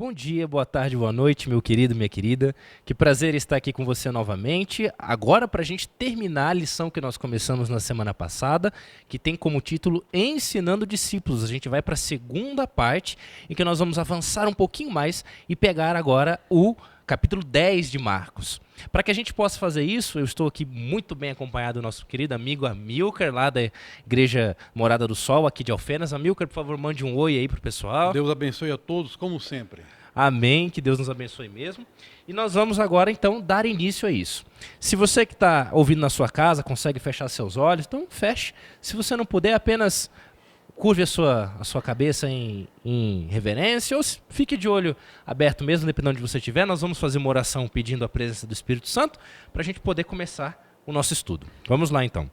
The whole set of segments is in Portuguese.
Bom dia, boa tarde, boa noite, meu querido, minha querida. Que prazer estar aqui com você novamente. Agora, para a gente terminar a lição que nós começamos na semana passada, que tem como título Ensinando Discípulos. A gente vai para a segunda parte, em que nós vamos avançar um pouquinho mais e pegar agora o capítulo 10 de Marcos. Para que a gente possa fazer isso, eu estou aqui muito bem acompanhado do nosso querido amigo Amilcar, lá da Igreja Morada do Sol, aqui de Alfenas. Amilcar, por favor, mande um oi aí pro pessoal. Deus abençoe a todos, como sempre. Amém, que Deus nos abençoe mesmo. E nós vamos agora, então, dar início a isso. Se você que está ouvindo na sua casa consegue fechar seus olhos, então feche. Se você não puder, apenas curve a sua cabeça em reverência, ou fique de olho aberto mesmo, dependendo de onde você estiver. Nós vamos fazer uma oração pedindo a presença do Espírito Santo para a gente poder começar o nosso estudo. Vamos lá, então.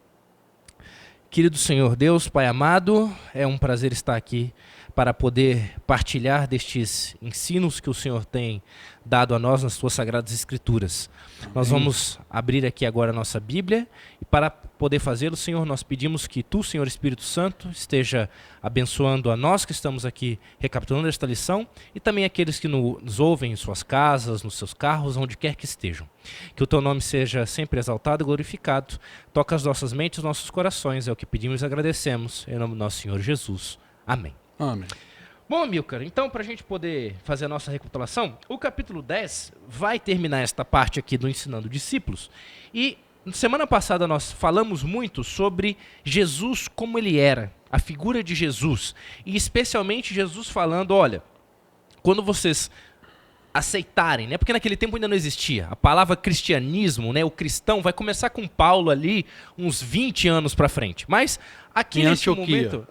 Querido Senhor Deus, Pai amado, é um prazer estar aqui para poder partilhar destes ensinos que o Senhor tem dado a nós nas Suas Sagradas Escrituras. Amém. Nós vamos abrir aqui agora a nossa Bíblia e para poder fazê-lo, Senhor, nós pedimos que Tu, Senhor Espírito Santo, esteja abençoando a nós que estamos aqui recapitulando esta lição e também aqueles que nos ouvem em suas casas, nos seus carros, onde quer que estejam. Que o Teu nome seja sempre exaltado e glorificado. Toca as nossas mentes, os nossos corações, é o que pedimos e agradecemos, em nome do nosso Senhor Jesus. Amém. Amém. Bom, Amilcar, então para a gente poder fazer a nossa recapitulação, o capítulo 10 vai terminar esta parte aqui do Ensinando Discípulos. E semana passada nós falamos muito sobre Jesus como ele era, a figura de Jesus. E especialmente Jesus falando, olha, quando vocês aceitarem, né? Porque naquele tempo ainda não existia. A palavra cristianismo, né? O cristão vai começar com Paulo ali uns 20 anos para frente. Mas aqui nesse momento...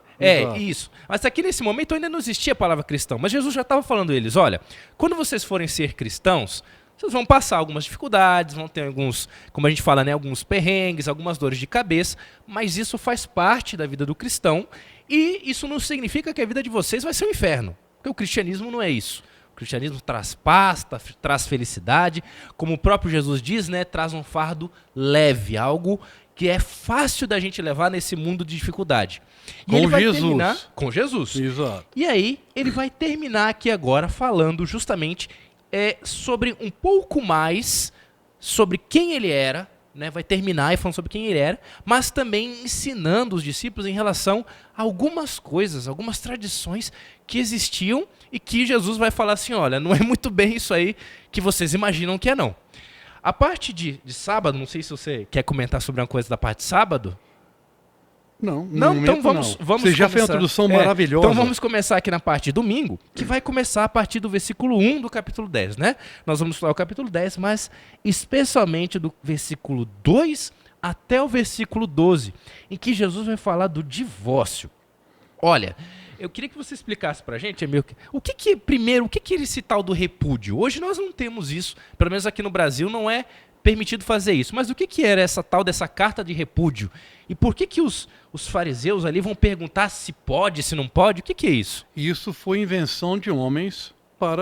Isso. Mas aqui nesse momento ainda não existia a palavra cristão. Mas Jesus já estava falando a eles, olha, quando vocês forem ser cristãos, vocês vão passar algumas dificuldades, vão ter alguns, como a gente fala, né, alguns perrengues, algumas dores de cabeça, mas isso faz parte da vida do cristão e isso não significa que a vida de vocês vai ser um inferno, porque o cristianismo não é isso. O cristianismo traz paz, traz felicidade, como o próprio Jesus diz, né, traz um fardo leve, algo que é fácil da gente levar nesse mundo de dificuldade. E ele vai terminar com Jesus. Exato. E aí, ele vai terminar aqui agora falando justamente sobre um pouco mais sobre quem ele era, né? Vai terminar falando sobre quem ele era, mas também ensinando os discípulos em relação a algumas coisas, algumas tradições que existiam e que Jesus vai falar assim, olha, não é muito bem isso aí que vocês imaginam que é não. A parte de sábado, não sei se você quer comentar sobre uma coisa da parte de sábado. Não, então vamos Você já fez uma introdução maravilhosa. Então vamos começar aqui na parte de domingo, que vai começar a partir do versículo 1 do capítulo 10, né? Nós vamos falar o capítulo 10, mas especialmente do versículo 2 até o versículo 12, em que Jesus vai falar do divórcio. Olha, eu queria que você explicasse pra gente, Amilcar, o que é esse tal do repúdio? Hoje nós não temos isso, pelo menos aqui no Brasil não é permitido fazer isso. Mas o que era essa tal dessa carta de repúdio? E por que os fariseus ali vão perguntar se pode, se não pode? O que é isso? Isso foi invenção de homens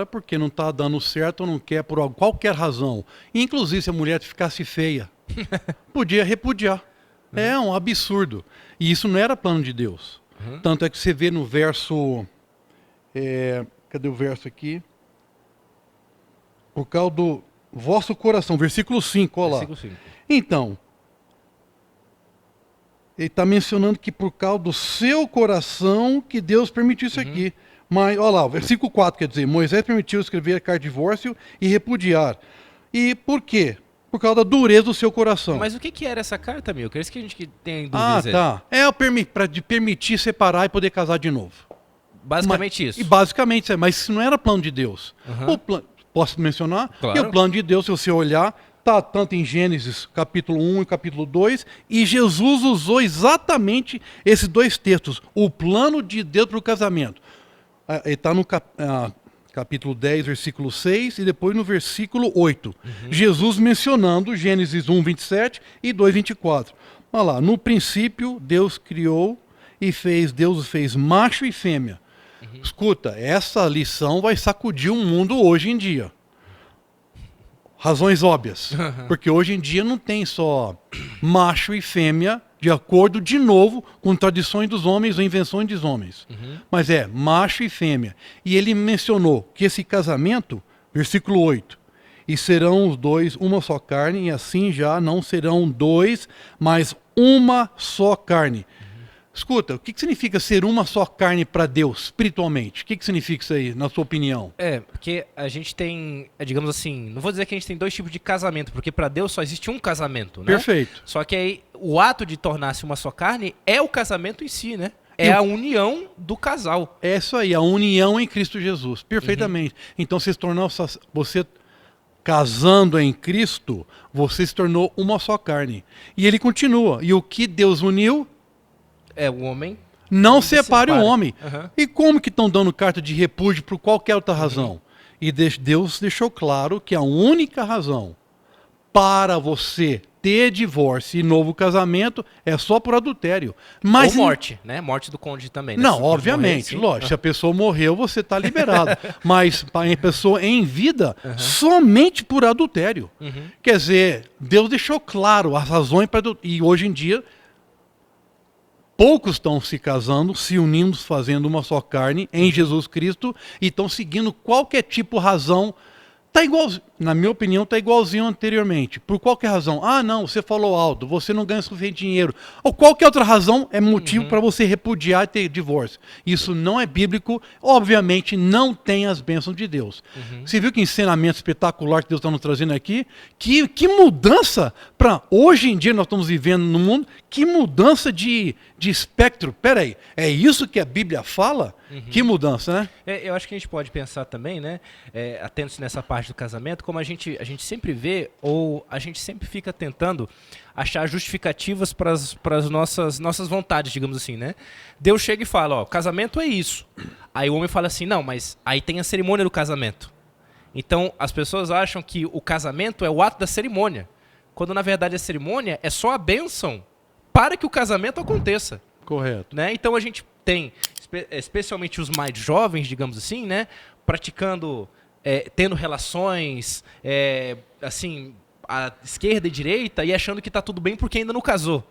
porque não está dando certo ou não quer por qualquer razão. Inclusive se a mulher ficasse feia, podia repudiar. É um absurdo. E isso não era plano de Deus. Tanto é que você vê no verso... cadê o verso aqui? Por causa do vosso coração, versículo 5, olha lá. Versículo 5. Então, ele está mencionando que por causa do seu coração que Deus permitiu isso aqui. Mas, olha lá, o versículo 4 quer dizer, Moisés permitiu escrever a carta de divórcio e repudiar. E por quê? Por causa da dureza do seu coração. Mas o que era essa carta, Amilcar? É isso que a gente tem dúvidas. Tá. Para permitir separar e poder casar de novo. Basicamente isso. E basicamente, mas isso não era plano de Deus. Posso mencionar? Claro. E o plano de Deus, se você olhar, está tanto em Gênesis capítulo 1 e capítulo 2, e Jesus usou exatamente esses dois textos, o plano de Deus para o casamento. Ele está no capítulo 10, versículo 6, e depois no versículo 8. Jesus mencionando Gênesis 1, 27 e 2, 24. Olha lá, no princípio Deus criou e Deus fez macho e fêmea. Escuta, essa lição vai sacudir o mundo hoje em dia. Razões óbvias. Porque hoje em dia não tem só macho e fêmea de acordo, de novo, com tradições dos homens ou invenções dos homens. Mas é macho e fêmea. E ele mencionou que esse casamento, versículo 8, e serão os dois uma só carne, e assim já não serão dois, mas uma só carne. Escuta, o que significa ser uma só carne para Deus, espiritualmente? O que significa isso aí, na sua opinião? Porque a gente tem, digamos assim, não vou dizer que a gente tem dois tipos de casamento, porque para Deus só existe um casamento, né? Perfeito. Só que aí o ato de tornar-se uma só carne é o casamento em si, né? É a união do casal. É isso aí, a união em Cristo Jesus, perfeitamente. Então, você casando em Cristo, você se tornou uma só carne. E ele continua, e o que Deus uniu, É o homem. não separe o homem. Uhum. E como que estão dando carta de repúdio por qualquer outra razão? E Deus deixou claro que a única razão para você ter divórcio e novo casamento é só por adultério. Mas Ou morte, né? Morte do cônjuge também. Né? não, Se o cônjuge obviamente, morrer, sim. lógico. Se a pessoa morreu, você está liberado. Mas para a pessoa em vida, somente por adultério. Quer dizer, Deus deixou claro as razões para adultério. E hoje em dia, poucos estão se casando, se unindo, fazendo uma só carne em Jesus Cristo e estão seguindo qualquer tipo de razão. Tá igual, na minha opinião, está igualzinho anteriormente. Por qualquer razão. Ah, não, você falou alto, você não ganha suficiente dinheiro. Ou qualquer outra razão é motivo para você repudiar e ter divórcio. Isso não é bíblico, obviamente não tem as bênçãos de Deus. Você viu que ensinamento espetacular que Deus está nos trazendo aqui? Que mudança para hoje em dia nós estamos vivendo no mundo, que mudança de espectro. Peraí, é isso que a Bíblia fala? Que mudança, né? Eu acho que a gente pode pensar também, né, atento nessa parte do casamento, como a gente sempre vê, ou a gente sempre fica tentando achar justificativas para as nossas vontades, digamos assim, né? Deus chega e fala, ó, casamento é isso. Aí o homem fala assim, não, mas aí tem a cerimônia do casamento. Então as pessoas acham que o casamento é o ato da cerimônia, quando na verdade a cerimônia é só a bênção para que o casamento aconteça. Correto. Né? Então a gente tem, especialmente os mais jovens, digamos assim, né, praticando, tendo relações, assim, à esquerda e direita e achando que está tudo bem porque ainda não casou.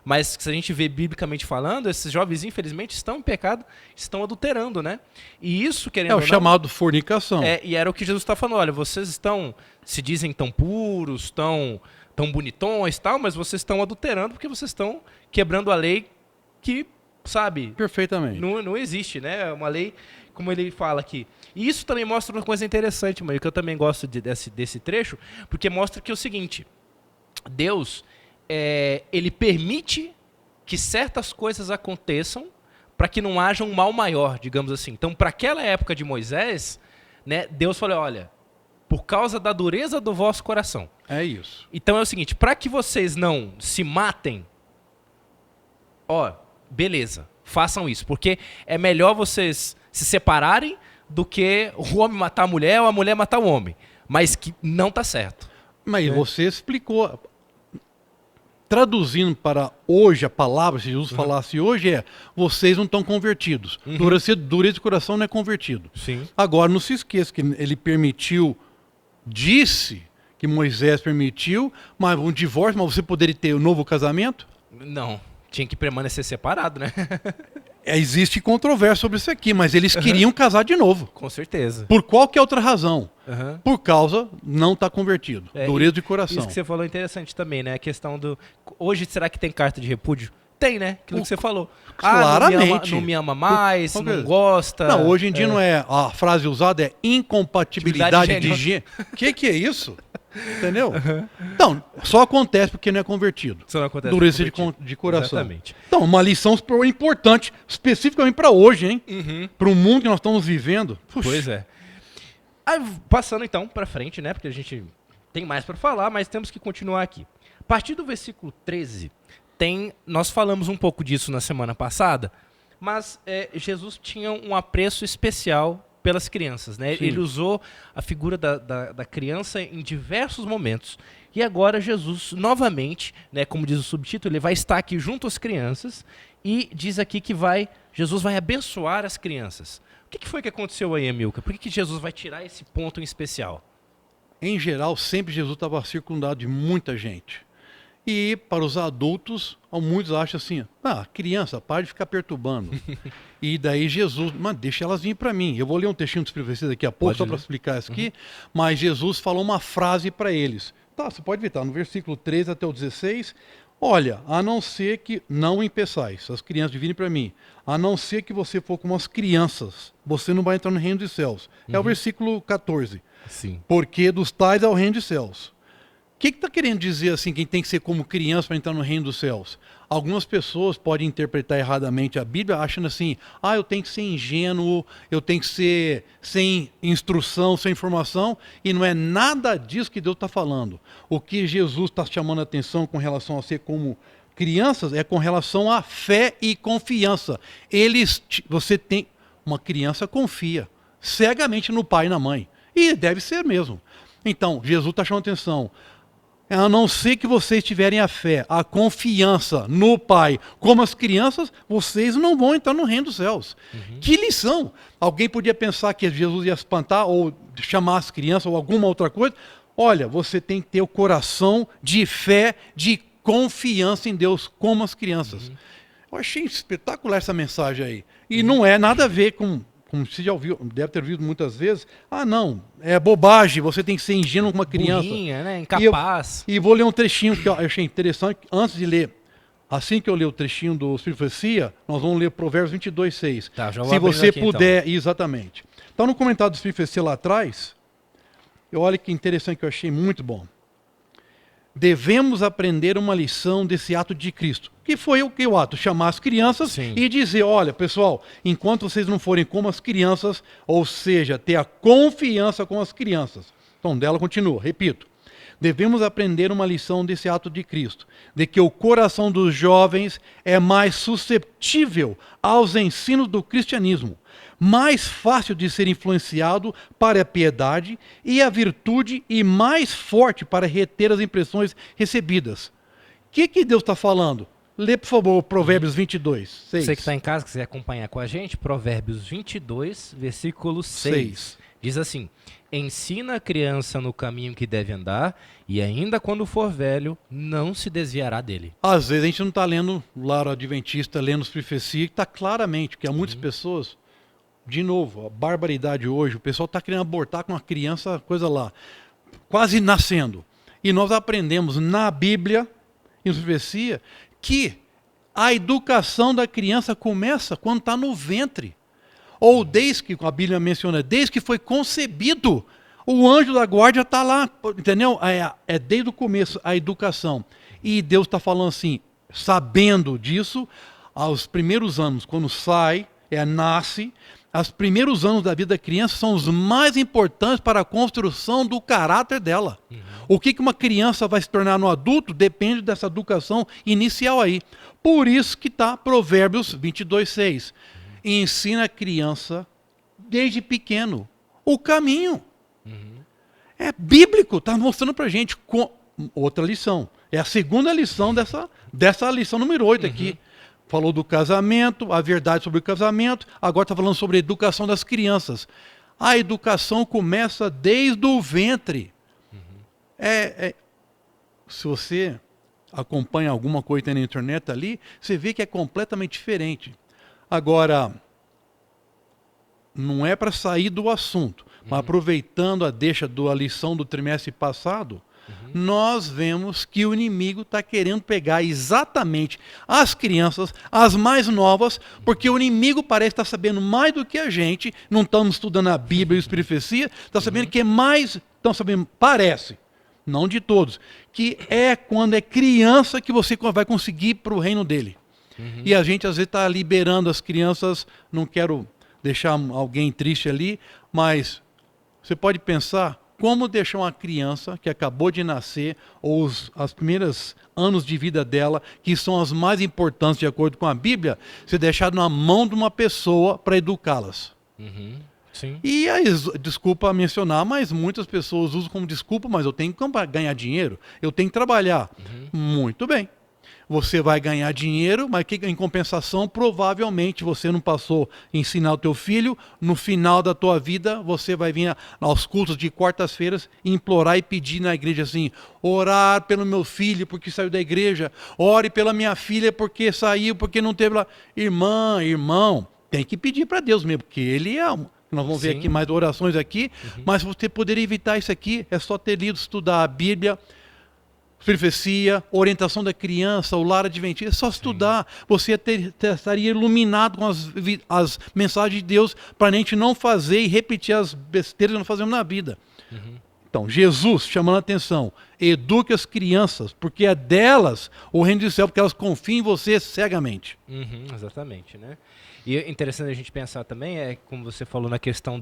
Mas se a gente vê biblicamente falando, esses jovens, infelizmente, estão em pecado, estão adulterando, né? E isso, querendo ou não, chamado fornicação. E era o que Jesus está falando, olha, vocês se dizem tão puros, tão bonitões e tal, mas vocês estão adulterando porque vocês estão quebrando a lei que, sabe, perfeitamente. Não existe, né? É uma lei, como ele fala aqui. E isso também mostra uma coisa interessante, mãe, que eu também gosto desse trecho, porque mostra que é o seguinte, Deus, ele permite que certas coisas aconteçam para que não haja um mal maior, digamos assim. Então, para aquela época de Moisés, né, Deus falou, olha, por causa da dureza do vosso coração. É isso. Então é o seguinte, para que vocês não se matem, ó, beleza, façam isso, porque é melhor vocês se separarem do que o homem matar a mulher ou a mulher matar o homem, mas que não está certo. Mas você explicou, traduzindo para hoje a palavra, se Jesus falasse hoje, vocês não estão convertidos. Dureza de coração não é convertido. Sim. Agora, não se esqueça que ele disse que Moisés permitiu, mas um divórcio, mas você poderia ter um novo casamento? Não. Tinha que permanecer separado, né? Existe controvérsia sobre isso aqui, mas eles queriam casar de novo. Com certeza. Por qualquer outra razão. Por causa não está convertido. Dureza de coração. Isso que você falou é interessante também, né? A questão do... Hoje, será que tem carta de repúdio? Tem, né? Aquilo que você falou. Claramente. Não me ama mais, não gosta. Não, hoje em dia não é... A frase usada é incompatibilidade de gênero. O que é isso? Entendeu? Então, só acontece porque não é convertido. Só não acontece dureza de coração. Exatamente. Então, uma lição importante, especificamente para hoje, hein? Para o mundo que nós estamos vivendo. Puxa. Pois é. Aí, passando então para frente, né? Porque a gente tem mais para falar, mas temos que continuar aqui. A partir do versículo 13, nós falamos um pouco disso na semana passada, mas Jesus tinha um apreço especial pelas crianças, né? Ele usou a figura da criança em diversos momentos. E agora Jesus, novamente, né, como diz o subtítulo, ele vai estar aqui junto às crianças e diz aqui que Jesus vai abençoar as crianças. O que foi que aconteceu aí, Amilcar? Por que Jesus vai tirar esse ponto em especial? Em geral, sempre Jesus estava circundado de muita gente. E para os adultos, muitos acham assim, criança, para de ficar perturbando. E daí Jesus, deixa elas virem para mim. Eu vou ler um textinho dos profecias daqui a pouco, só para explicar isso aqui. Mas Jesus falou uma frase para eles. Você pode ver, no versículo 13 até o 16. Olha, a não ser que não impeçais, as crianças de virem para mim, a não ser que você for como as crianças, você não vai entrar no reino dos céus. É o versículo 14. Sim. Porque dos tais é o reino dos céus. O que está querendo dizer assim, quem tem que ser como criança para entrar no reino dos céus? Algumas pessoas podem interpretar erradamente a Bíblia achando assim, eu tenho que ser ingênuo, eu tenho que ser sem instrução, sem informação, e não é nada disso que Deus está falando. O que Jesus está chamando a atenção com relação a ser como crianças é com relação à fé e confiança. Você tem, uma criança confia cegamente no pai e na mãe, e deve ser mesmo. Então, Jesus está chamando a atenção. A não ser que vocês tiverem a fé, a confiança no Pai, como as crianças, vocês não vão entrar no reino dos céus. Que lição! Alguém podia pensar que Jesus ia espantar ou chamar as crianças ou alguma outra coisa. Olha, você tem que ter o coração de fé, de confiança em Deus, como as crianças. Eu achei espetacular essa mensagem aí. E não é nada a ver com... Como você já ouviu, deve ter ouvido muitas vezes, não, é bobagem, você tem que ser ingênuo com uma criança. Burrinha, né? Incapaz. E vou ler um trechinho que eu achei interessante, antes de ler, assim que eu ler o trechinho do Espírito de Profecia, nós vamos ler Provérbios 22:6. Se você aqui, puder, então. Exatamente. Então no comentário do Espírito de Profecia lá atrás, olha que interessante que eu achei muito bom. Devemos aprender uma lição desse ato de Cristo. Que foi o que o ato? Chamar as crianças e dizer, olha, pessoal, enquanto vocês não forem como as crianças, ou seja, ter a confiança com as crianças. Então, dela continua, repito. Devemos aprender uma lição desse ato de Cristo, de que o coração dos jovens é mais susceptível aos ensinos do cristianismo, mais fácil de ser influenciado para a piedade e a virtude e mais forte para reter as impressões recebidas. O que Deus está falando? Lê, por favor, Provérbios 22:6. Você que está em casa, quiser acompanhar com a gente, Provérbios 22, versículo 6. Diz assim, ensina a criança no caminho que deve andar, e ainda quando for velho, não se desviará dele. Às vezes a gente não está lendo lá o Adventista, lendo as profecias, que está claramente, que há muitas pessoas, de novo, a barbaridade hoje, o pessoal está querendo abortar com uma criança, coisa lá, quase nascendo. E nós aprendemos na Bíblia, em profecia, que a educação da criança começa quando está no ventre. Ou desde que, a Bíblia menciona, desde que foi concebido, o anjo da guarda está lá, entendeu? É desde o começo a educação. E Deus está falando assim, sabendo disso, aos primeiros anos, quando sai, nasce, os primeiros anos da vida da criança são os mais importantes para a construção do caráter dela. O que uma criança vai se tornar no adulto depende dessa educação inicial aí. Por isso que está Provérbios 22:6. Ensina a criança, desde pequeno, o caminho. É bíblico, está mostrando para a gente outra lição. É a segunda lição dessa lição número 8 aqui. Falou do casamento, a verdade sobre o casamento, agora está falando sobre a educação das crianças. A educação começa desde o ventre. Se você acompanha alguma coisa na internet ali, você vê que é completamente diferente. Agora, não é para sair do assunto, mas aproveitando a deixa da lição do trimestre passado, nós vemos que o inimigo está querendo pegar exatamente as crianças, as mais novas, porque o inimigo parece estar sabendo mais do que a gente, não estamos estudando a Bíblia e a profecia, está sabendo que é mais, estão sabendo, parece, não de todos, que é quando é criança que você vai conseguir ir para o reino dele. E a gente às vezes está liberando as crianças, não quero deixar alguém triste ali, mas você pode pensar como deixar uma criança que acabou de nascer, ou os primeiros anos de vida dela, que são as mais importantes de acordo com a Bíblia, ser deixado na mão de uma pessoa para educá-las. Sim. E aí, desculpa mencionar, mas muitas pessoas usam como desculpa, mas eu tenho que ganhar dinheiro, eu tenho que trabalhar. Muito bem. você vai ganhar dinheiro, mas que em compensação, provavelmente você não passou a ensinar o teu filho, no final da tua vida, você vai vir aos cultos de quartas-feiras implorar e pedir na igreja assim, orar pelo meu filho porque saiu da igreja, ore pela minha filha porque saiu, porque não teve lá. Irmã, irmão, tem que pedir para Deus mesmo, porque Ele é... Nós vamos ver aqui mais orações aqui, mas você poderia evitar isso aqui, é só ter lido, estudar a Bíblia, profecia, orientação da criança, o lar adventista, é só estudar. Você estaria iluminado com as mensagens de Deus para a gente não fazer e repetir as besteiras que nós fazemos na vida. Então, Jesus chamando a atenção, eduque as crianças, porque é delas o reino do céu, porque elas confiam em você cegamente. Exatamente, né? E interessante a gente pensar também, como você falou na questão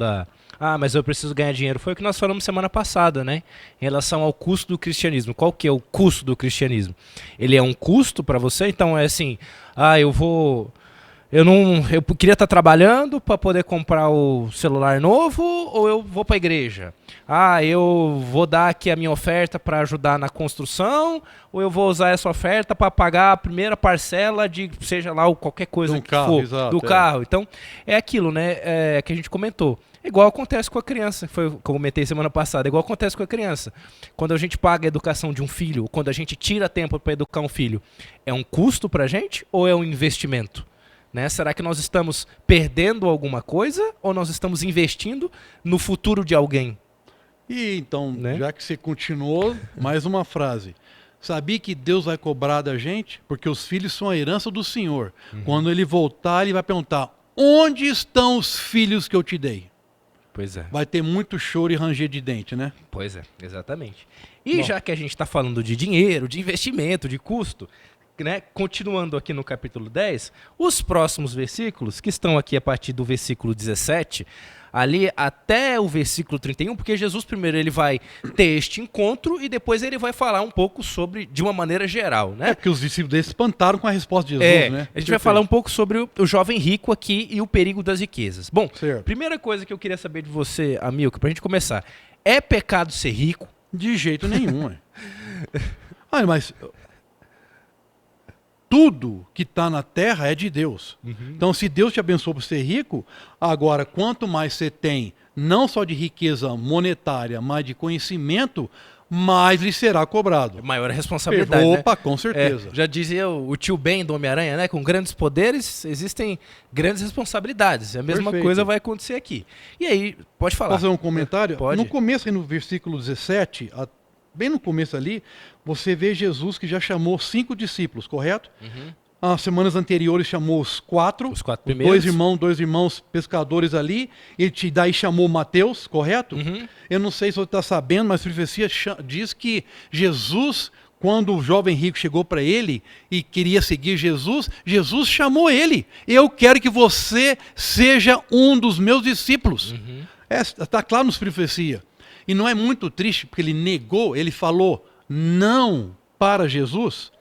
mas eu preciso ganhar dinheiro. Foi o que nós falamos semana passada, né? Em relação ao custo do cristianismo. Qual que é o custo do cristianismo? Ele é um custo para você? Então é assim, eu queria estar trabalhando para poder comprar o celular novo ou eu vou para a igreja? Eu vou dar aqui a minha oferta para ajudar na construção ou eu vou usar essa oferta para pagar a primeira parcela de, seja lá, qualquer coisa que for, do carro. Então, é aquilo, né, que a gente comentou. Igual acontece com a criança, foi o que eu comentei semana passada, igual acontece com a criança. Quando a gente paga a educação de um filho, quando a gente tira tempo para educar um filho, é um custo para a gente ou é um investimento? Né? Será que nós estamos perdendo alguma coisa ou nós estamos investindo no futuro de alguém? E então, já que você continuou, mais uma frase. Sabia que Deus vai cobrar da gente? Porque os filhos são a herança do Senhor. Quando Ele voltar, Ele vai perguntar, onde estão os filhos que eu te dei? Pois é. Vai ter muito choro e ranger de dente, né? Pois é, exatamente. E já que a gente está falando de dinheiro, de investimento, de custo... Né? Continuando aqui no capítulo 10, os próximos versículos, que estão aqui a partir do versículo 17, ali até o versículo 31, porque Jesus primeiro ele vai ter este encontro e depois ele vai falar um pouco sobre, de uma maneira geral. Né? Porque os discípulos deles espantaram com a resposta de Jesus, né? A gente vai falar um pouco sobre o jovem rico aqui e o perigo das riquezas. Bom, certo. Primeira coisa que eu queria saber de você, Amilcar, pra gente começar, é pecado ser rico? De jeito nenhum. Mas... tudo que está na terra é de Deus. Então, se Deus te abençoou por ser rico, agora, quanto mais você tem, não só de riqueza monetária, mas de conhecimento, mais lhe será cobrado. Maior responsabilidade, Opa, com certeza. Já dizia o tio Ben do Homem-Aranha, né? Com grandes poderes, existem grandes responsabilidades. A mesma coisa vai acontecer aqui. E aí, pode falar. Posso fazer um comentário? Pode. No começo, aí no versículo 17... bem no começo ali, você vê Jesus que já chamou 5 discípulos, correto? As semanas anteriores chamou os 4 primeiros. Dois irmãos pescadores ali, daí chamou Mateus, correto? Eu não sei se você está sabendo, mas a profecia diz que Jesus, quando o jovem rico chegou para ele e queria seguir Jesus, Jesus chamou ele. Eu quero que você seja um dos meus discípulos. Está claro nos profecia. E não é muito triste, porque ele negou, ele falou não para Jesus.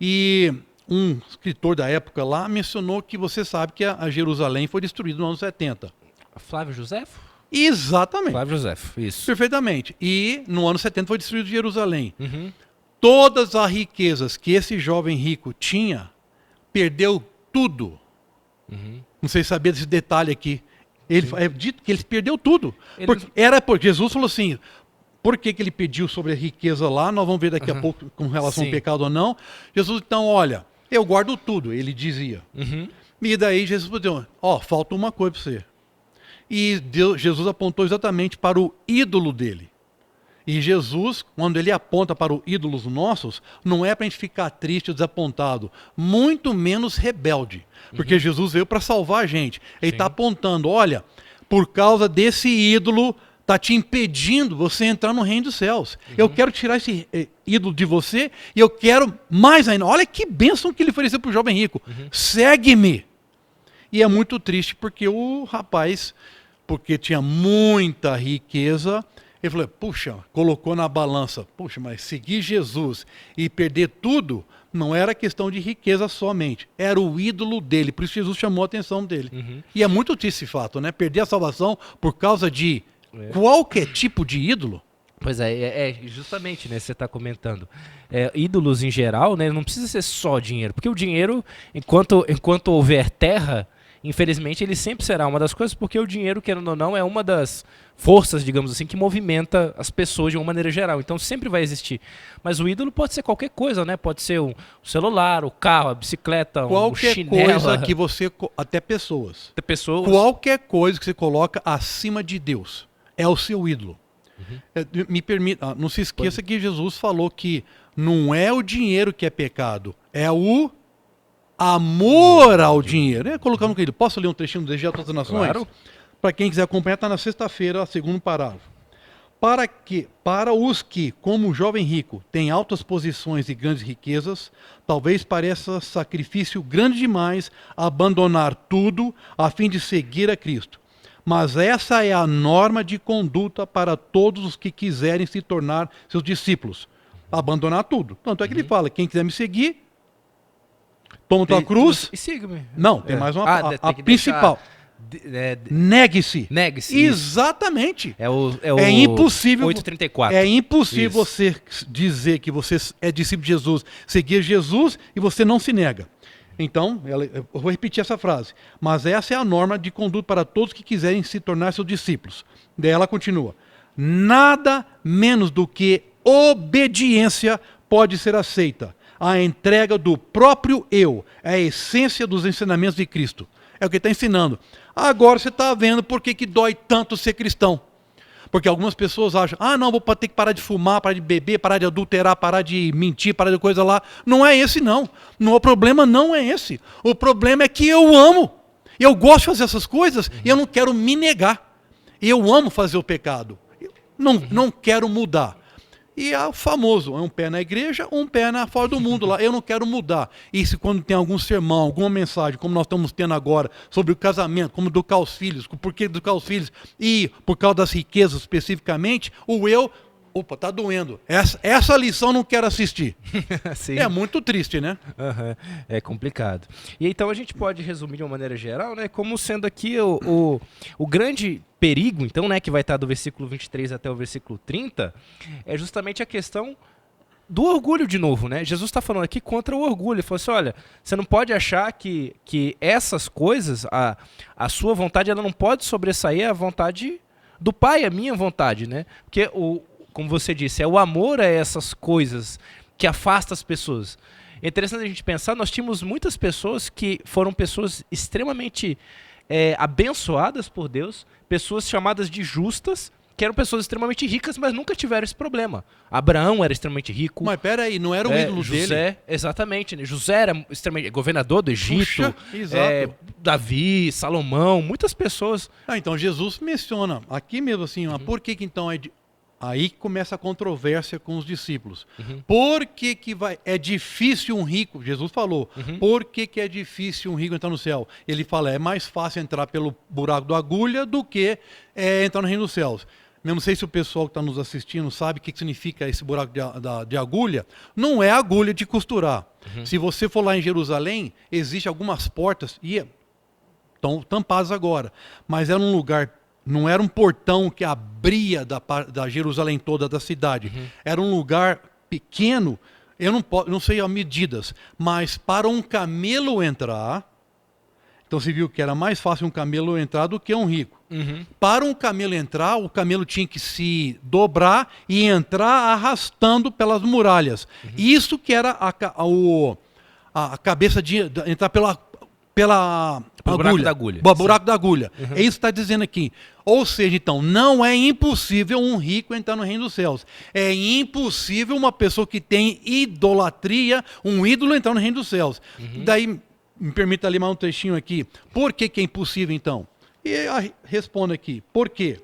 E um escritor da época lá mencionou que você sabe que a Jerusalém foi destruída no ano 70. Flávio Josefo? Exatamente. Flávio Josefo, isso. Perfeitamente. E no ano 70 foi destruído Jerusalém. Todas as riquezas que esse jovem rico tinha, perdeu tudo. Não sei se sabia desse detalhe aqui. É dito que ele perdeu tudo. Jesus falou assim, por que ele pediu sobre a riqueza lá? Nós vamos ver daqui a pouco com relação ao pecado ou não. Jesus, então, olha, eu guardo tudo, ele dizia. E daí Jesus falou, falta uma coisa para você. E Jesus apontou exatamente para o ídolo dele. E Jesus, quando ele aponta para os ídolos nossos, não é para a gente ficar triste ou desapontado, muito menos rebelde. Porque Jesus veio para salvar a gente. Ele está apontando, olha, por causa desse ídolo, está te impedindo você entrar no reino dos céus. Eu quero tirar esse ídolo de você e eu quero mais ainda. Olha que bênção que ele ofereceu para o jovem rico. Segue-me. E é muito triste porque o rapaz, porque tinha muita riqueza, ele falou, puxa, colocou na balança, puxa, mas seguir Jesus e perder tudo, não era questão de riqueza somente, era o ídolo dele, por isso Jesus chamou a atenção dele. E é muito triste esse fato, né? Perder a salvação por causa de qualquer tipo de ídolo. Pois é, justamente, né, você está comentando. Ídolos em geral, né, não precisa ser só dinheiro, porque o dinheiro, enquanto houver terra, infelizmente ele sempre será uma das coisas, porque o dinheiro, querendo ou não, é uma das forças, digamos assim, que movimenta as pessoas de uma maneira geral. Então sempre vai existir. Mas o ídolo pode ser qualquer coisa, né? Pode ser o celular, o carro, a bicicleta, Qualquer chinelo. coisa que você... Até pessoas. Pessoas. Qualquer coisa que você coloca acima de Deus é o seu ídolo. Me permita, não se esqueça que Jesus falou que não é o dinheiro que é pecado, é o amor ao dinheiro. Colocando que ele posso ler um trechinho do Desejo de Todas as Nações? Claro. Para quem quiser acompanhar, está na sexta-feira, segundo parágrafo. Para os que, como o jovem rico, têm altas posições e grandes riquezas, talvez pareça sacrifício grande demais abandonar tudo a fim de seguir a Cristo. Mas essa é a norma de conduta para todos os que quiserem se tornar seus discípulos. Abandonar tudo. Tanto é que ele fala, quem quiser me seguir, toma tua cruz. E siga-me. Não, tem mais uma. Tem A que principal. Negue-se. Negue-se. Exatamente. É impossível. 834. É impossível você dizer que você é discípulo de Jesus, seguir Jesus e você não se nega. Então, eu vou repetir essa frase. Mas essa é a norma de conduta para todos que quiserem se tornar seus discípulos. Daí ela continua. Nada menos do que obediência pode ser aceita. A entrega do próprio eu é a essência dos ensinamentos de Cristo. É o que ele está ensinando. Agora você está vendo por que dói tanto ser cristão. Porque algumas pessoas acham, não, vou ter que parar de fumar, parar de beber, parar de adulterar, parar de mentir, parar de coisa lá. Não é esse não. O problema não é esse. O problema é que eu amo. Eu gosto de fazer essas coisas e eu não quero me negar. Eu amo fazer o pecado. Não quero mudar. E é o famoso, é um pé na igreja, um pé fora do mundo lá. Eu não quero mudar. E se quando tem algum sermão, alguma mensagem, como nós estamos tendo agora, sobre o casamento, como educar os filhos, o porquê educar os filhos, e por causa das riquezas especificamente, tá doendo. Essa lição eu não quero assistir. Sim. É muito triste, né? É complicado. E então a gente pode resumir de uma maneira geral, né, como sendo aqui o grande perigo, então, né, que vai estar do versículo 23 até o versículo 30, é justamente a questão do orgulho de novo, né? Jesus está falando aqui contra o orgulho. Ele falou assim, olha, você não pode achar que essas coisas, a sua vontade, ela não pode sobressair a vontade do Pai, a minha vontade, né? Porque, como você disse, é o amor a essas coisas que afasta as pessoas. É interessante a gente pensar, nós tínhamos muitas pessoas que foram pessoas extremamente abençoadas por Deus, pessoas chamadas de justas, que eram pessoas extremamente ricas, mas nunca tiveram esse problema. Abraão era extremamente rico. Mas peraí, não era o ídolo José, dele? Exatamente. Né? José era extremamente governador do Egito. Puxa, exato. Davi, Salomão, muitas pessoas. Então Jesus menciona aqui mesmo assim, por que então aí começa a controvérsia com os discípulos. Por que é difícil um rico, Jesus falou, por que é difícil um rico entrar no céu? Ele fala, é mais fácil entrar pelo buraco da agulha do que entrar no reino dos céus. Eu não sei se o pessoal que está nos assistindo sabe o que significa esse buraco de agulha. Não é agulha de costurar. Se você for lá em Jerusalém, existem algumas portas, e estão tampadas agora, mas era um lugar. Não era um portão que abria da Jerusalém toda, da cidade. Era um lugar pequeno, eu não sei as medidas, mas para um camelo entrar, então você viu que era mais fácil um camelo entrar do que um rico. Para um camelo entrar, o camelo tinha que se dobrar e entrar arrastando pelas muralhas. Isso que era a cabeça de entrar pela buraco da agulha. Buraco da agulha. É isso que está dizendo aqui. Ou seja, então, não é impossível um rico entrar no reino dos céus. É impossível uma pessoa que tem idolatria, um ídolo, entrar no reino dos céus. Daí, me permita ler mais um trechinho aqui. Por que é impossível, então? E responda aqui. Por quê?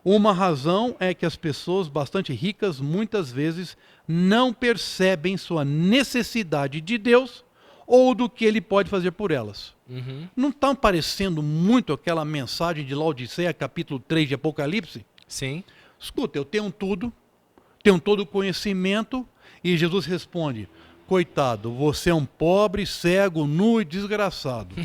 Uma razão é que as pessoas bastante ricas, muitas vezes, não percebem sua necessidade de Deus ou do que ele pode fazer por elas. Não está parecendo muito aquela mensagem de Laodiceia, capítulo 3 de Apocalipse? Sim. Escuta, eu tenho tudo, tenho todo o conhecimento, e Jesus responde, coitado, você é um pobre, cego, nu e desgraçado.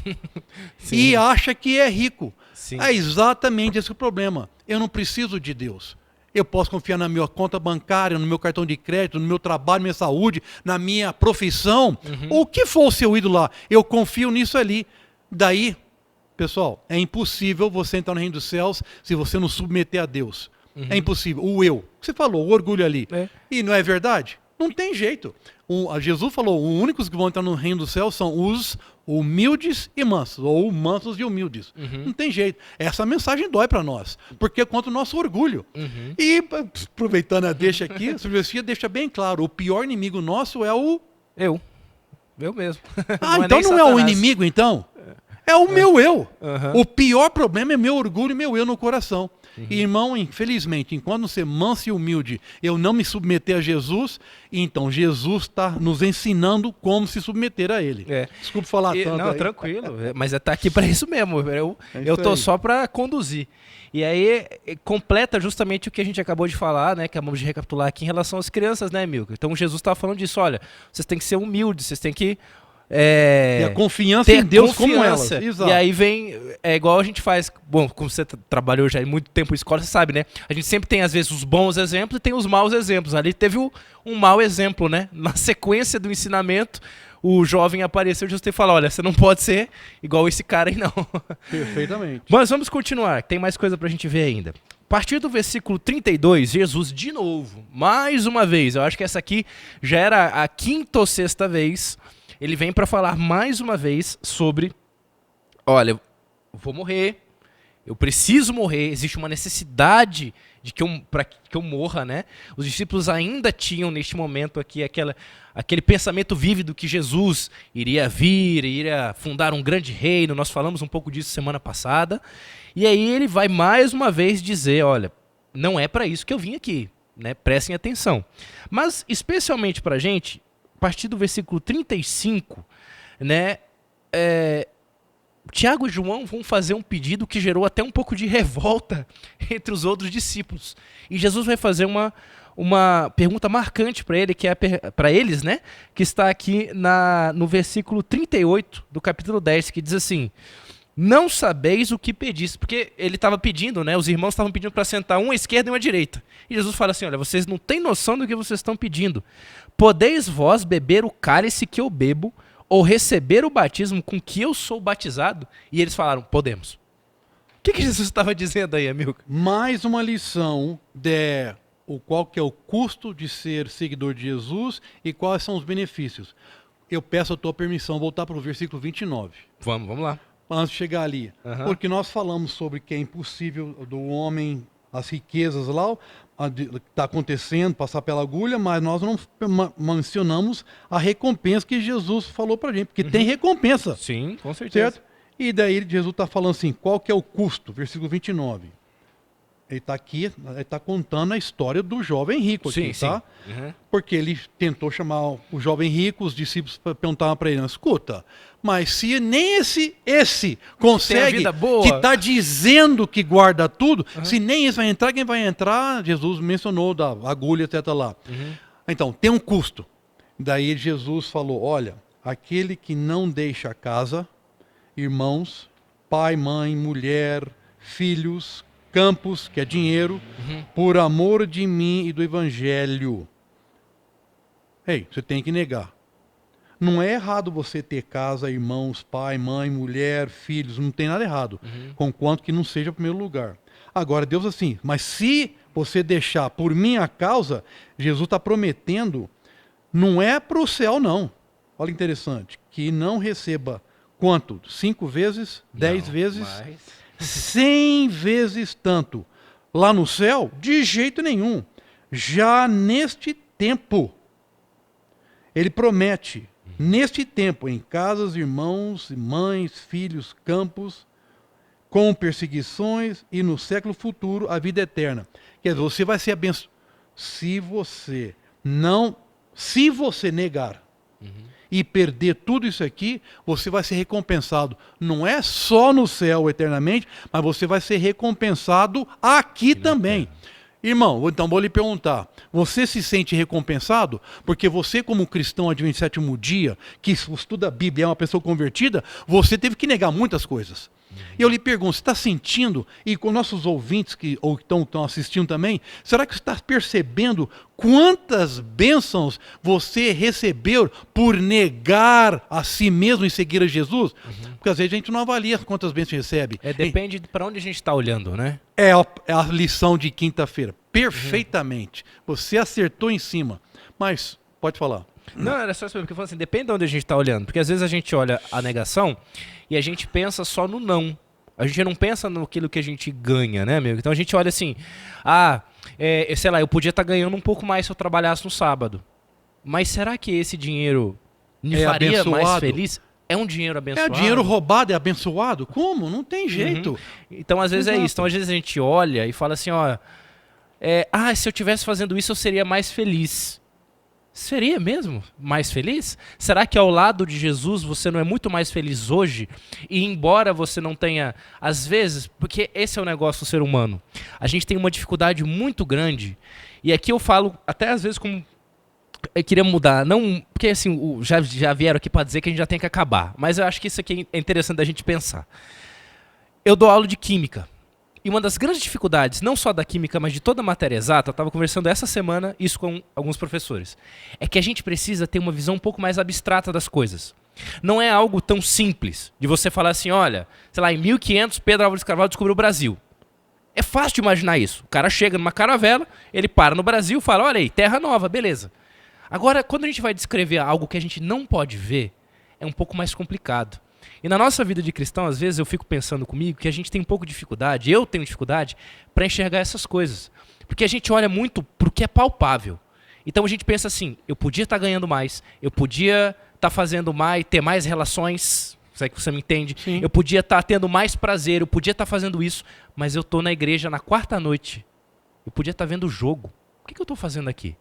E acha que é rico. Sim. É exatamente esse o problema. Eu não preciso de Deus. Eu posso confiar na minha conta bancária, no meu cartão de crédito, no meu trabalho, na minha saúde, na minha profissão. O que for o seu ídolo lá, eu confio nisso ali. Daí, pessoal, é impossível você entrar no reino dos céus se você não submeter a Deus. É impossível. O eu. Você falou, o orgulho ali. E não é verdade? Não tem jeito. Jesus falou, os únicos que vão entrar no reino dos céus são os humildes e mansos, ou mansos e humildes. Não tem jeito. Essa mensagem dói para nós, porque é contra o nosso orgulho. E, aproveitando a deixa aqui, a filosofia deixa bem claro, o pior inimigo nosso é o... Eu mesmo. Então não é o inimigo, então? É o meu eu. O pior problema é meu orgulho e meu eu no coração. E, irmão, infelizmente, enquanto ser manso e humilde, eu não me submeter a Jesus, então Jesus está nos ensinando como se submeter a Ele. Desculpa falar tanto. Não, aí. Tranquilo. Mas tá aqui para isso mesmo. Eu tô só para conduzir. E aí completa justamente o que a gente acabou de falar, né? Acabamos de recapitular aqui em relação às crianças, né, Milka? Então Jesus estava falando disso. Olha, vocês têm que ser humildes, vocês têm que ter a confiança em Deus como elas. Exato. E aí vem, igual a gente faz, bom, como você trabalhou já há muito tempo em escola, você sabe, né? A gente sempre tem, às vezes, os bons exemplos e tem os maus exemplos. Ali teve um mau exemplo, né? Na sequência do ensinamento, o jovem apareceu e Jesus teve que falar, olha, você não pode ser igual esse cara aí, não. Perfeitamente. Mas vamos continuar, tem mais coisa pra gente ver ainda. A partir do versículo 32, Jesus, de novo, mais uma vez, eu acho que essa aqui já era a quinta ou sexta vez, ele vem para falar mais uma vez sobre, olha, eu vou morrer, eu preciso morrer, existe uma necessidade de para que eu morra, né? Os discípulos ainda tinham neste momento aqui aquele pensamento vívido que Jesus iria vir, iria fundar um grande reino, nós falamos um pouco disso semana passada, e aí ele vai mais uma vez dizer, olha, não é para isso que eu vim aqui, né? Prestem atenção. Mas especialmente para a gente, a partir do versículo 35, né, Tiago e João vão fazer um pedido que gerou até um pouco de revolta entre os outros discípulos. E Jesus vai fazer uma pergunta marcante para ele, que é para eles, né, que está aqui no versículo 38 do capítulo 10, que diz assim: não sabeis o que pedis, porque ele estava pedindo, né? Os irmãos estavam pedindo para sentar um à esquerda e um à direita. E Jesus fala assim, olha, vocês não têm noção do que vocês estão pedindo. Podeis vós beber o cálice que eu bebo, ou receber o batismo com que eu sou batizado? E eles falaram, podemos. O que Jesus estava dizendo aí, Amilcar? Mais uma lição qual que é o custo de ser seguidor de Jesus e quais são os benefícios. Eu peço a tua permissão voltar para o versículo 29. Vamos lá. Antes de chegar ali. Porque nós falamos sobre que é impossível do homem, as riquezas lá, está acontecendo, passar pela agulha, mas nós não mencionamos a recompensa que Jesus falou para a gente, porque tem recompensa. Sim, com certeza. Certo? E daí Jesus está falando assim, qual que é o custo? Versículo 29. Ele está aqui, ele está contando a história do jovem rico aqui, tá? Porque ele tentou chamar o jovem rico, os discípulos perguntavam para ele, escuta, mas se nem esse consegue, que está dizendo que guarda tudo, se nem esse vai entrar, quem vai entrar? Jesus mencionou da agulha, etc. lá. Então, tem um custo. Daí Jesus falou, olha, aquele que não deixa a casa, irmãos, pai, mãe, mulher, filhos, campos, que é dinheiro, por amor de mim e do evangelho. Ei, você tem que negar. Não é errado você ter casa, irmãos, pai, mãe, mulher, filhos, não tem nada errado, conquanto que não seja o primeiro lugar. Agora, Deus assim, mas se você deixar por minha causa, Jesus está prometendo, não é para o céu não. Olha interessante, que não receba quanto? 5 vezes? 10 vezes? Mais. 100 vezes tanto. Lá no céu, de jeito nenhum. Já neste tempo, ele promete, neste tempo, em casas, irmãos, mães, filhos, campos, com perseguições e no século futuro a vida eterna. Quer dizer, você vai ser abençoado. Se você negar e perder tudo isso aqui, você vai ser recompensado. Não é só no céu eternamente, mas você vai ser recompensado aqui também. Irmão, então vou lhe perguntar, você se sente recompensado? Porque você, como cristão adventista do sétimo dia, que estuda a Bíblia, é uma pessoa convertida, você teve que negar muitas coisas. E eu lhe pergunto, você está sentindo, e com nossos ouvintes que estão assistindo também, será que você está percebendo quantas bênçãos você recebeu por negar a si mesmo e seguir a Jesus? Porque às vezes a gente não avalia quantas bênçãos recebe. Depende para onde a gente está olhando, né? É a lição de quinta-feira. Perfeitamente. Você acertou em cima. Mas, pode falar. Não, era só isso mesmo, porque eu falo assim, depende de onde a gente está olhando. Porque às vezes a gente olha a negação e a gente pensa só no não. A gente não pensa naquilo que a gente ganha, né, amigo? Então a gente olha assim, sei lá, eu podia estar ganhando um pouco mais se eu trabalhasse no sábado. Mas será que esse dinheiro me faria mais feliz? É um dinheiro abençoado? É dinheiro roubado, é abençoado? Como? Não tem jeito. Então às vezes é isso. Então às vezes a gente olha e fala assim, se eu estivesse fazendo isso eu seria mais feliz. Seria mesmo mais feliz? Será que ao lado de Jesus você não é muito mais feliz hoje? E embora você não tenha, às vezes, porque esse é o negócio do ser humano, a gente tem uma dificuldade muito grande, e aqui eu falo até às vezes como eu queria mudar, não, porque assim, já vieram aqui para dizer que a gente já tem que acabar, mas eu acho que isso aqui é interessante da gente pensar. Eu dou aula de química. E uma das grandes dificuldades, não só da química, mas de toda a matéria exata, eu estava conversando essa semana isso com alguns professores, é que a gente precisa ter uma visão um pouco mais abstrata das coisas. Não é algo tão simples de você falar assim, olha, sei lá, em 1500 Pedro Álvares Carvalho descobriu o Brasil. É fácil de imaginar isso. O cara chega numa caravela, ele para no Brasil e fala, olha aí, terra nova, beleza. Agora, quando a gente vai descrever algo que a gente não pode ver, é um pouco mais complicado. E na nossa vida de cristão, às vezes eu fico pensando comigo que a gente tem um pouco de dificuldade, eu tenho dificuldade, para enxergar essas coisas. Porque a gente olha muito para o que é palpável. Então a gente pensa assim, eu podia estar ganhando mais, eu podia estar fazendo mais, ter mais relações, sei que você me entende, Sim. Eu podia estar tendo mais prazer, eu podia estar fazendo isso, mas eu estou na igreja na quarta noite, eu podia estar vendo o jogo. O que eu estou fazendo aqui?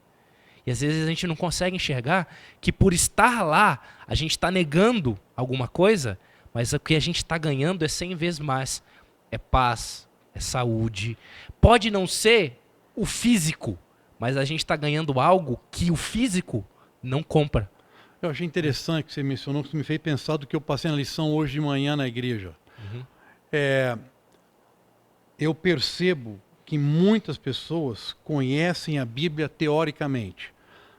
E às vezes a gente não consegue enxergar que por estar lá, a gente está negando alguma coisa, mas o que a gente está ganhando é 100 vezes mais. É paz, é saúde. Pode não ser o físico, mas a gente está ganhando algo que o físico não compra. Eu achei interessante que você mencionou, que você me fez pensar do que eu passei na lição hoje de manhã na igreja. Eu percebo que muitas pessoas conhecem a Bíblia teoricamente.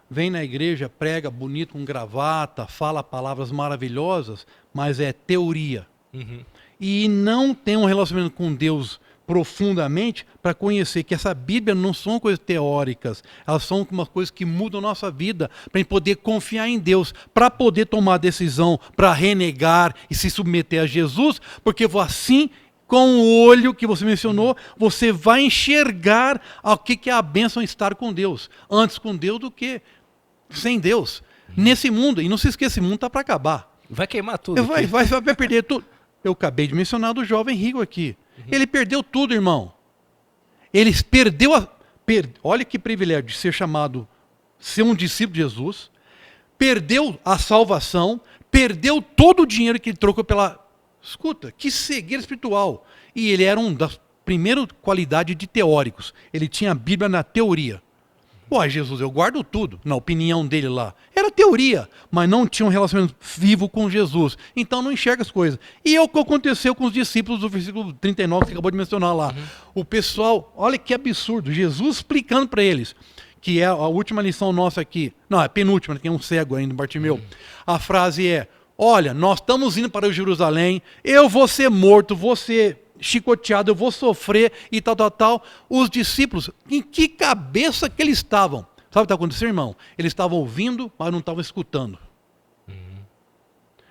Vem na igreja, prega bonito com gravata, fala palavras maravilhosas, mas é teoria. E não tem um relacionamento com Deus profundamente para conhecer que essa Bíblia não são coisas teóricas, elas são umas coisas que mudam a nossa vida, para a gente poder confiar em Deus, para poder tomar decisão, para renegar e se submeter a Jesus, porque assim, com o olho que você mencionou, você vai enxergar o que é a bênção estar com Deus, antes com Deus do que sem Deus, nesse mundo. E não se esqueça, esse mundo está para acabar. Vai queimar tudo. Vai perder tudo. Eu acabei de mencionar do jovem rico aqui. Ele perdeu tudo, irmão. Ele perdeu olha que privilégio de ser chamado, ser um discípulo de Jesus, perdeu a salvação, perdeu todo o dinheiro que ele trocou pela... Escuta, que cegueira espiritual. E ele era um das primeiras qualidades de teóricos. Ele tinha a Bíblia na teoria. Ué, Jesus, eu guardo tudo. Na opinião dele lá. Era teoria, mas não tinha um relacionamento vivo com Jesus. Então não enxerga as coisas. E é o que aconteceu com os discípulos do versículo 39, que você acabou de mencionar lá. O pessoal, olha que absurdo. Jesus explicando para eles, que é a última lição nossa aqui. Não, é a penúltima, tem um cego ainda, Bartimeu. A frase é, olha, nós estamos indo para Jerusalém, eu vou ser morto, vou ser chicoteado, eu vou sofrer e tal. Os discípulos, em que cabeça que eles estavam? Sabe o que está acontecendo, irmão? Eles estavam ouvindo, mas não estavam escutando.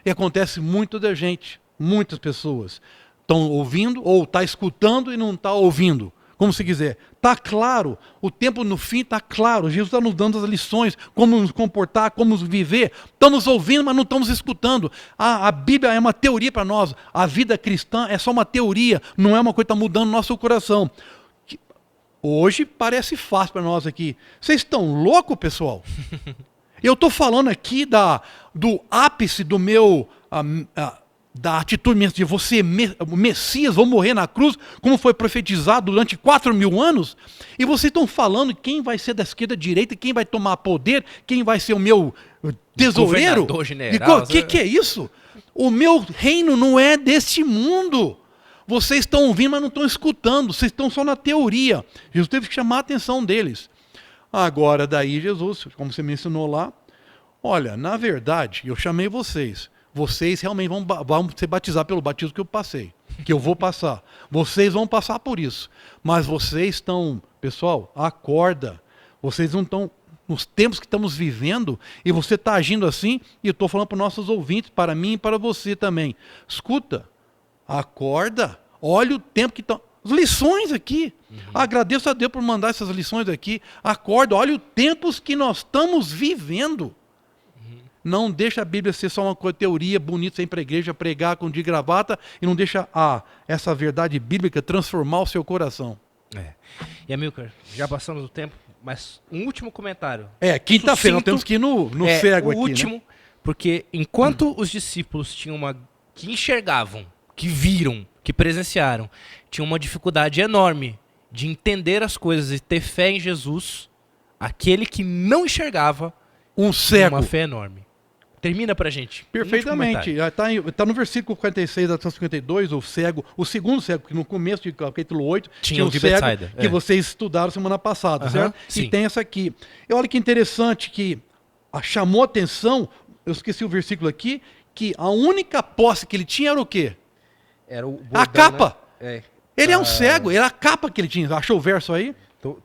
E acontece muito da gente, muitas pessoas estão ouvindo ou está escutando e não está ouvindo. Como se quiser. Está claro, o tempo no fim está claro. Jesus está nos dando as lições, como nos comportar, como nos viver. Estamos ouvindo, mas não estamos escutando. A Bíblia é uma teoria para nós. A vida cristã é só uma teoria, não é uma coisa que está mudando nosso coração. Hoje parece fácil para nós aqui. Vocês estão loucos, pessoal? Eu estou falando aqui do ápice do meu... da atitude de você, o Messias, vou morrer na cruz, como foi profetizado durante 4.000 anos, e vocês estão falando quem vai ser da esquerda, da direita, quem vai tomar poder, quem vai ser o meu tesoureiro. General, que é isso? O meu reino não é deste mundo. Vocês estão ouvindo, mas não estão escutando. Vocês estão só na teoria. Jesus teve que chamar a atenção deles. Agora, daí Jesus, como você mencionou lá, olha, na verdade, eu chamei vocês. Vocês realmente vão ser batizados pelo batismo que eu passei, que eu vou passar. Vocês vão passar por isso. Mas vocês estão, pessoal, acorda. Vocês não estão nos tempos que estamos vivendo e você está agindo assim, e eu estou falando para os nossos ouvintes, para mim e para você também. Escuta, acorda, olha o tempo que estão... As lições aqui. Agradeço a Deus por mandar essas lições aqui. Acorda, olha os tempos que nós estamos vivendo. Não deixa a Bíblia ser só uma coisa, teoria bonita, sempre a igreja pregar com de gravata, e não deixa essa verdade bíblica transformar o seu coração. E Amilcar, já passamos do tempo, mas um último comentário. Quinta-feira, nós temos que ir no cego aqui. O último, né? Porque enquanto os discípulos que enxergavam, que viram, que presenciaram, tinham uma dificuldade enorme de entender as coisas e ter fé em Jesus, aquele que não enxergava, tinha uma fé enorme. Termina pra gente. Perfeitamente. Está no versículo 46 até 52, o cego, o segundo cego, que no começo do capítulo 8 tinha o cego que vocês estudaram semana passada, certo? Sim. E tem essa aqui. E olha que interessante que chamou a atenção, eu esqueci o versículo aqui, que a única posse que ele tinha era o quê? Era o bordão, a capa. Né? Ele é um cego, era a capa que ele tinha. Achou o verso aí?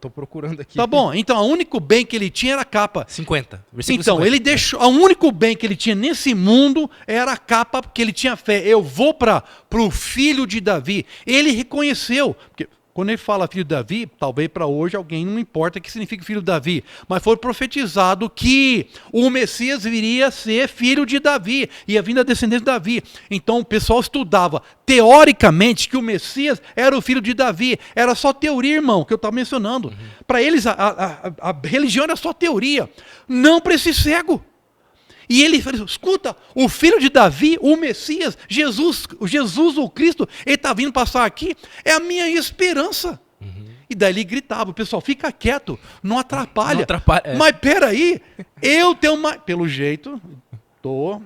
Tô procurando aqui. Tá bom, então o único bem que ele tinha era a capa. 50. Então, 50. ele deixou. O único bem que ele tinha nesse mundo era a capa, porque ele tinha fé. Eu vou para o filho de Davi. Ele reconheceu. Porque quando ele fala filho de Davi, talvez para hoje alguém não importa o que significa filho de Davi. Mas foi profetizado que o Messias viria a ser filho de Davi. Ia vir da descendência de Davi. Então o pessoal estudava teoricamente que o Messias era o filho de Davi. Era só teoria, irmão, que eu estava mencionando. Para eles a religião era só teoria. Não para esse cego. E ele falou, escuta, o filho de Davi, o Messias, Jesus o Cristo, ele está vindo passar aqui, é a minha esperança. E daí ele gritava, o pessoal, fica quieto, não atrapalha. Não atrapalha. Mas peraí, eu tenho mais... Pelo jeito, estou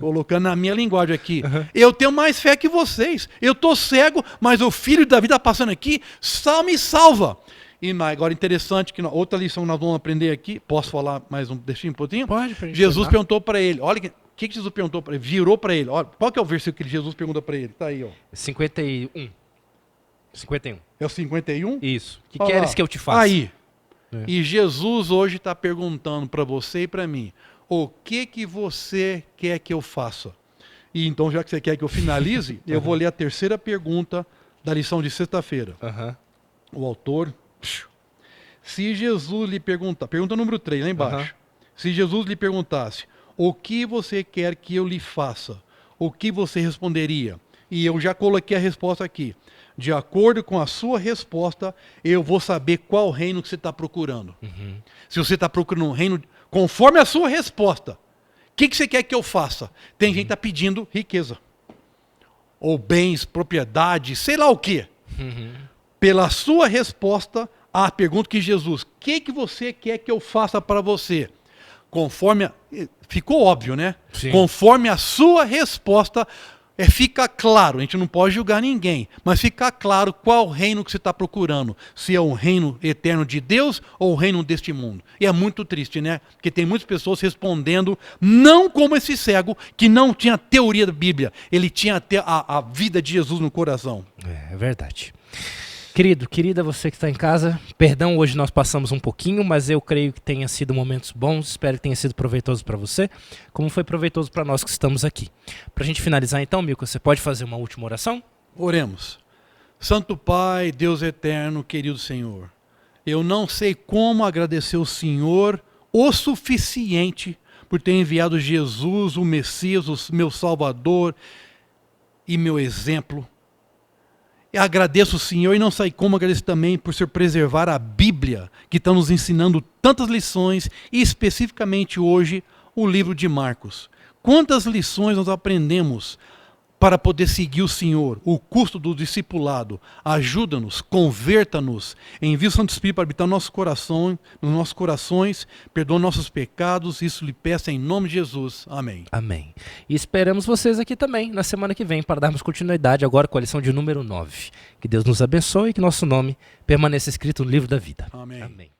colocando na minha linguagem aqui, eu tenho mais fé que vocês. Eu estou cego, mas o filho de Davi está passando aqui, me salva. E agora interessante, que outra lição que nós vamos aprender aqui, posso falar mais um pouquinho? Pode. Jesus perguntou para ele, olha o que Jesus perguntou para ele, virou para ele, olha, qual que é o versículo que Jesus pergunta para ele? Está aí, ó. 51. É o 51? Isso. O que queres que eu te faça? Aí. E Jesus hoje está perguntando para você e para mim, o que você quer que eu faça? E então, já que você quer que eu finalize, eu vou ler a terceira pergunta da lição de sexta-feira. O autor... Se Jesus lhe perguntar, pergunta número 3, lá embaixo. Se Jesus lhe perguntasse, o que você quer que eu lhe faça? O que você responderia? E eu já coloquei a resposta aqui. De acordo com a sua resposta, eu vou saber qual reino que você está procurando. Se você está procurando um reino, conforme a sua resposta, o que você quer que eu faça? Tem gente que está pedindo riqueza. Ou bens, propriedade, sei lá o quê. Pela sua resposta à pergunta que Jesus, o que você quer que eu faça para você? Conforme, ficou óbvio, né? Sim. Conforme a sua resposta, fica claro, a gente não pode julgar ninguém, mas fica claro qual reino que você está procurando. Se é um reino eterno de Deus ou o reino deste mundo. E é muito triste, né? Porque tem muitas pessoas respondendo, não como esse cego, que não tinha teoria da Bíblia. Ele tinha até a vida de Jesus no coração. É verdade. Querido, querida, você que está em casa, perdão, hoje nós passamos um pouquinho, mas eu creio que tenha sido momentos bons, espero que tenha sido proveitoso para você, como foi proveitoso para nós que estamos aqui. Para a gente finalizar então, Milka, você pode fazer uma última oração? Oremos. Santo Pai, Deus eterno, querido Senhor, eu não sei como agradecer o Senhor o suficiente por ter enviado Jesus, o Messias, o meu Salvador e meu exemplo. Eu agradeço o Senhor e não sei como agradecer também por Senhor preservar a Bíblia, que está nos ensinando tantas lições, e especificamente hoje o livro de Marcos. Quantas lições nós aprendemos para poder seguir o Senhor, o custo do discipulado. Ajuda-nos, converta-nos, envia o Santo Espírito para habitar no nosso coração, nos nossos corações, perdoa nossos pecados, isso lhe peço em nome de Jesus. Amém. Amém. E esperamos vocês aqui também na semana que vem para darmos continuidade agora com a lição de número 9. Que Deus nos abençoe e que nosso nome permaneça escrito no livro da vida. Amém. Amém.